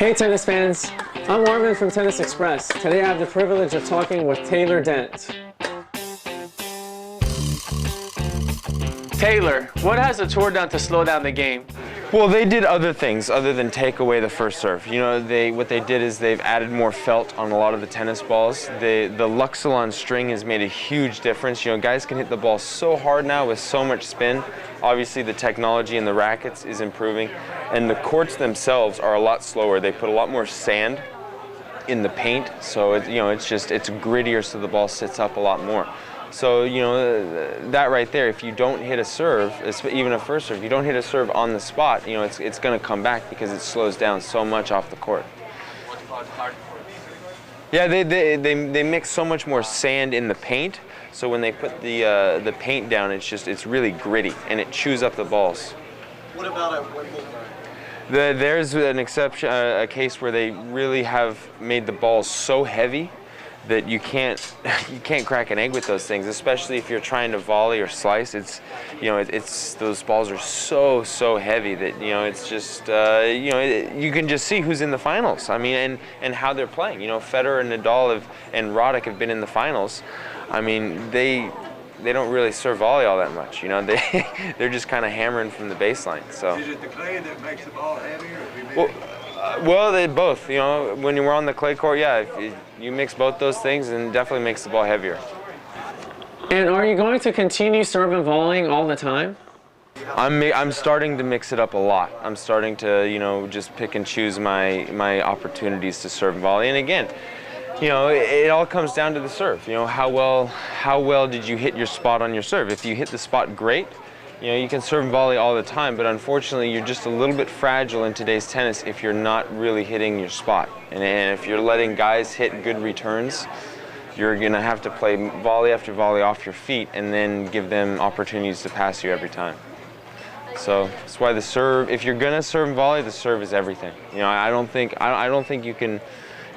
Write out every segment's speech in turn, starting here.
Hey tennis fans, I'm Armin from Tennis Express. Today I have the privilege of talking with Taylor Dent. Taylor, what has the tour done to slow down the game? Well, they did other things other than take away the first serve. You know, what they did is they've added more felt on a lot of the tennis balls. The Luxilon string has made a huge difference. You know, guys can hit the ball so hard now with so much spin. Obviously, the technology in the rackets is improving, and the courts themselves are a lot slower. They put a lot more sand in the paint, so it's grittier, so the ball sits up a lot more. So, you know, that right there, if you don't hit a serve, even a first serve, if you don't hit a serve on the spot, you know, it's going to come back because it slows down so much off the court. Yeah, they mix so much more sand in the paint, so when they put the paint down, it's really gritty, and it chews up the balls. What about at Wimbledon? There's an exception, a case where they really have made the balls so heavy that you can't crack an egg with those things, especially if you're trying to volley or slice. Those balls are so heavy that, you know, it's just you can just see who's in the finals. I mean, and how they're playing. You know, Federer and Nadal and Roddick have been in the finals. I mean, they don't really serve volley all that much. You know, they're just kind of hammering from the baseline. So. Is it the clay that makes the ball heavier? Well, they both. You know, when you're on the clay court, yeah, if you mix both those things, and it definitely makes the ball heavier. And are you going to continue serve and volleying all the time? I'm starting to mix it up a lot. I'm starting to, you know, just pick and choose my opportunities to serve and volley. And again, you know, it all comes down to the serve. You know, how well did you hit your spot on your serve? If you hit the spot great, you know, you can serve and volley all the time, but unfortunately you're just a little bit fragile in today's tennis if you're not really hitting your spot. And if you're letting guys hit good returns, you're gonna have to play volley after volley off your feet and then give them opportunities to pass you every time. So that's why the serve, if you're gonna serve and volley, the serve is everything. You know, I don't think you can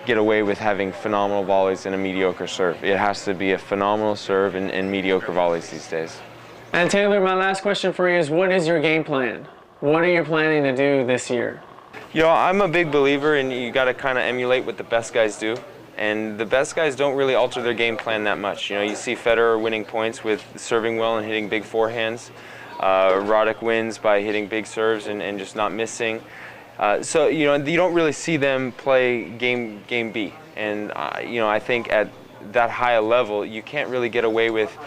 get away with having phenomenal volleys and a mediocre serve. It has to be a phenomenal serve and mediocre volleys these days. And Taylor, my last question for you is, what is your game plan? What are you planning to do this year? You know, I'm a big believer in you got to kind of emulate what the best guys do. And the best guys don't really alter their game plan that much. You know, you see Federer winning points with serving well and hitting big forehands. Roddick wins by hitting big serves and just not missing. So, you know, you don't really see them play game B. And, you know, I think at that high a level, you can't really get away with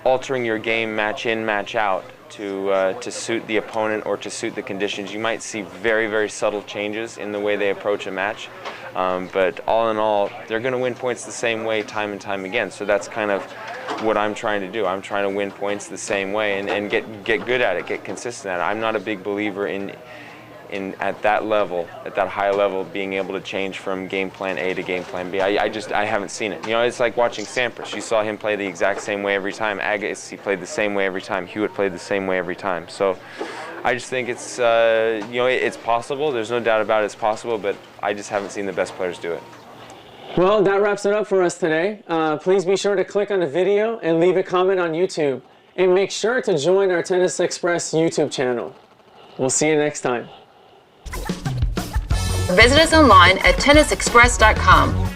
altering your game match in, match out to suit the opponent or to suit the conditions. You might see very, very subtle changes in the way they approach a match, but all in all, they're going to win points the same way time and time again. So that's kind of what I'm trying to do. I'm trying to win points the same way and get good at it, get consistent at it. I'm not a big believer in at that level, at that high level, being able to change from game plan A to game plan B. I haven't seen it. You know, it's like watching Sampras. You saw him play the exact same way every time. Agassi played the same way every time. Hewitt played the same way every time. So I just think it's, you know, it's possible. There's no doubt about it, it's possible, but I just haven't seen the best players do it. Well, that wraps it up for us today. Please be sure to click on the video and leave a comment on YouTube. And make sure to join our Tennis Express YouTube channel. We'll see you next time. Visit us online at tennisexpress.com